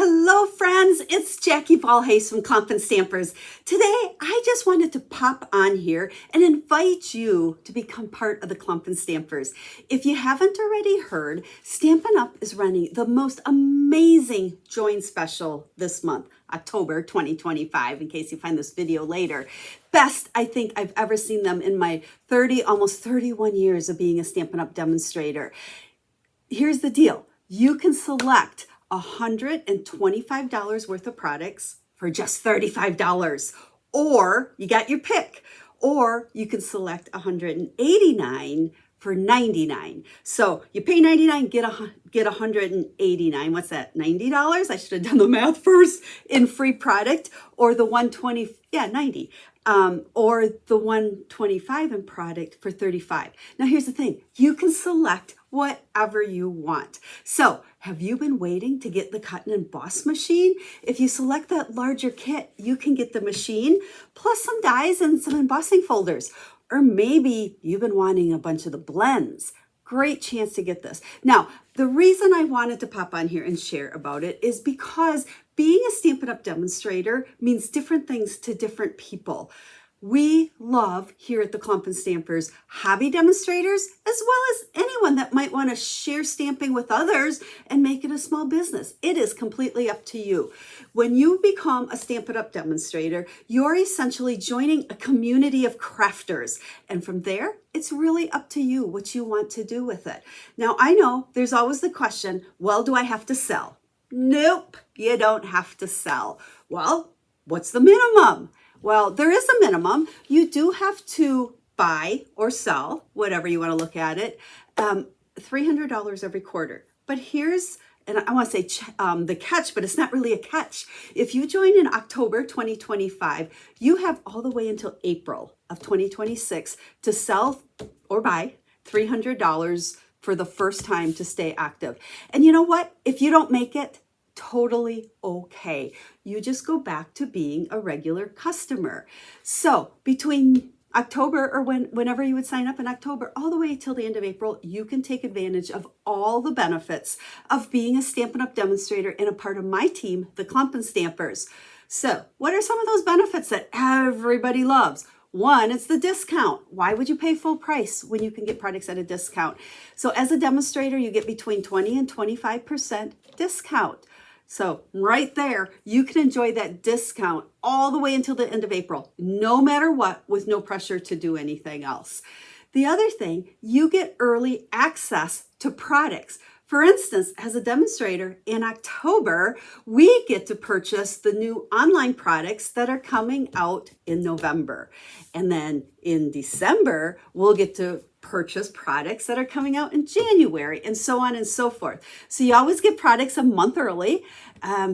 Hello friends, it's Jackie Ballhays from Klompen Stampers. Today I just wanted to pop on here and invite you to become part of the Klompen Stampers. If you haven't already heard, Stampin Up is running the most amazing join special this month, October 2025, in case you find this video later. Best I think I've ever seen them in my almost 31 years of being a Stampin Up demonstrator. Here's the deal. You can select $125 worth of products for just $35, or you got your pick, or you can select $189 for $99. So you pay $99, get $189. What's that? $90? I should have done the math first, in free product, or the $120, yeah, $90. Or the $125 in product for $35. Now here's the thing, you can select whatever you want. So have you been waiting to get the cut and emboss machine? If you select that larger kit, you can get the machine plus some dies and some embossing folders. Or maybe you've been wanting a bunch of the blends. Great chance to get this. Now, the reason I wanted to pop on here and share about it is because being a Stampin' Up demonstrator means different things to different people. We love here at the Klompen Stampers hobby demonstrators, as well as anyone that might want to share stamping with others and make it a small business. It is completely up to you. When you become a Stampin' Up demonstrator, you're essentially joining a community of crafters. And from there, it's really up to you what you want to do with it. Now, I know there's always the question, well, do I have to sell? Nope, you don't have to sell. Well, what's the minimum? Well, there is a minimum. You do have to buy or sell, whatever you want to look at it, $300 every quarter. But here's, and I want to say the catch, but it's not really a catch. If you join in October 2025, you have all the way until April of 2026 to sell or buy $300 for the first time to stay active. And you know what? If you don't make it, totally okay. You just go back to being a regular customer. So between October or whenever you would sign up in October, all the way till the end of April, you can take advantage of all the benefits of being a Stampin' Up demonstrator and a part of my team, the Klompen Stampers. So what are some of those benefits that everybody loves? One, it's the discount. Why would you pay full price when you can get products at a discount? So as a demonstrator, you get between 20 and 25% discount. So right there, you can enjoy that discount all the way until the end of April, no matter what, with no pressure to do anything else. The other thing, you get early access to products. For instance, as a demonstrator in October, we get to purchase the new online products that are coming out in November. And then in December, we'll get to purchase products that are coming out in January, and so on and so forth. So you always get products a month early.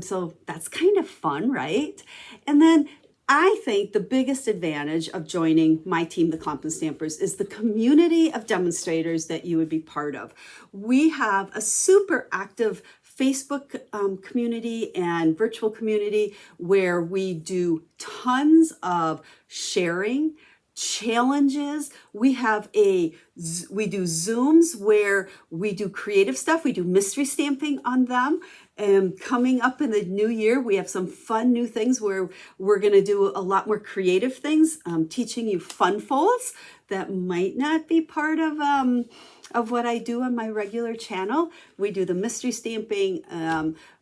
So that's kind of fun, right? And then I think the biggest advantage of joining my team, the Klompen Stampers, is the community of demonstrators that you would be part of. We have a super active Facebook community and virtual community where we do tons of sharing, challenges. We do Zooms where we do creative stuff. We do mystery stamping on them. And coming up in the new year, we have some fun new things where we're going to do a lot more creative things, teaching you fun folds that might not be part of what I do on my regular channel. We do the mystery stamping.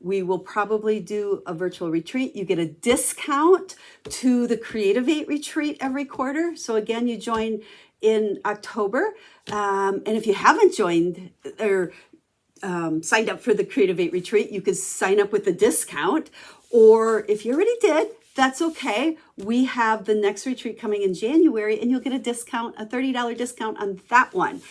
We will probably do a virtual retreat. You get a discount to the Creative 8 retreat every quarter. So again, you join in October. And if you haven't joined or signed up for the Creative 8 retreat, you could sign up with a discount. Or if you already did, that's okay. We have the next retreat coming in January, and you'll get a discount, a $30 discount on that one.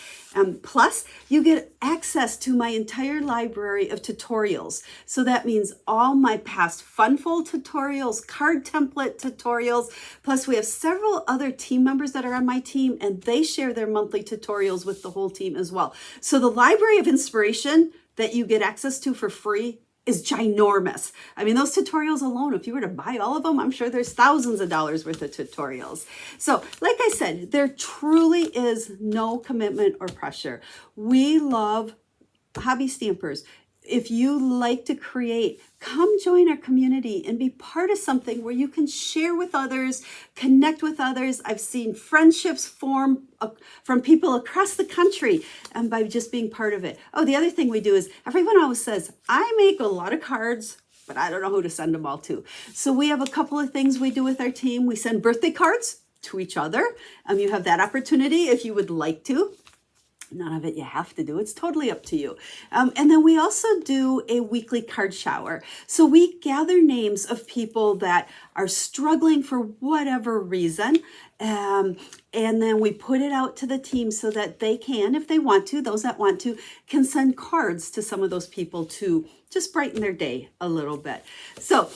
Plus, you get access to my entire library of tutorials. So that means all my past Funfold tutorials, card template tutorials, plus we have several other team members that are on my team, and they share their monthly tutorials with the whole team as well. So the library of inspiration that you get access to for free is ginormous. I mean, those tutorials alone, if you were to buy all of them, I'm sure there's thousands of dollars worth of tutorials. So like I said, there truly is no commitment or pressure. We love hobby stampers. if you like to create, come join our community and be part of something where you can share with others, connect with others. I've seen friendships form from people across the country and by just being part of it. Oh, the other thing we do is everyone always says, I make a lot of cards, but I don't know who to send them all to. So we have a couple of things we do with our team. We send birthday cards to each other. You have that opportunity if you would like to. None of it you have to do. It's totally up to you. And then we also do a weekly card shower. So we gather names of people that are struggling for whatever reason. And then we put it out to the team so that they can, if they want to, those that want to, can send cards to some of those people to just brighten their day a little bit. So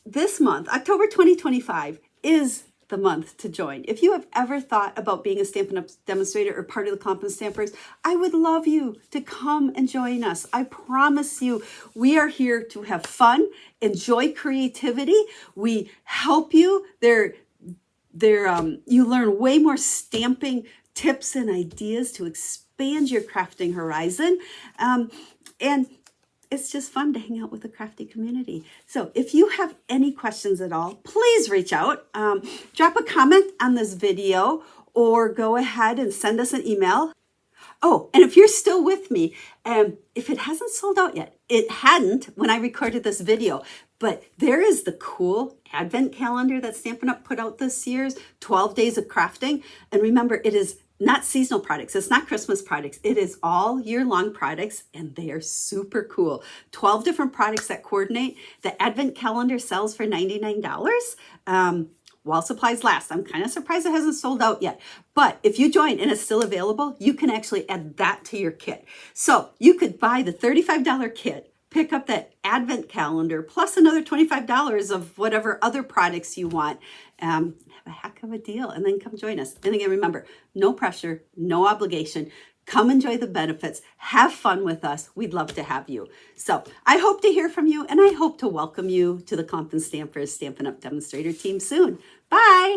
this month, October 2025, is the month to join. If you have ever thought about being a Stampin' Up demonstrator or part of the Klompen Stampers, I would love you to come and join us. I promise you, we are here to have fun, enjoy creativity. We help you. You learn way more stamping tips and ideas to expand your crafting horizon. And it's just fun to hang out with the crafty community. So if you have any questions at all, please reach out. Drop a comment on this video or go ahead and send us an email. Oh, and if you're still with me, if it hasn't sold out yet, it hadn't when I recorded this video, but there is the cool advent calendar that Stampin' Up put out this year's 12 Days of Crafting. And remember, it is not seasonal products. It's not Christmas products. It is all year long products and they are super cool. 12 different products that coordinate. The advent calendar sells for $99 while supplies last. I'm kind of surprised it hasn't sold out yet. But if you join and it's still available, you can actually add that to your kit. So you could buy the $35 kit, pick up that advent calendar, plus another $25 of whatever other products you want. Have a heck of a deal, and then come join us. And again, remember, no pressure, no obligation. Come enjoy the benefits. Have fun with us. We'd love to have you. So I hope to hear from you, and I hope to welcome you to the Klompen Stampers Stampin' Up demonstrator team soon. Bye.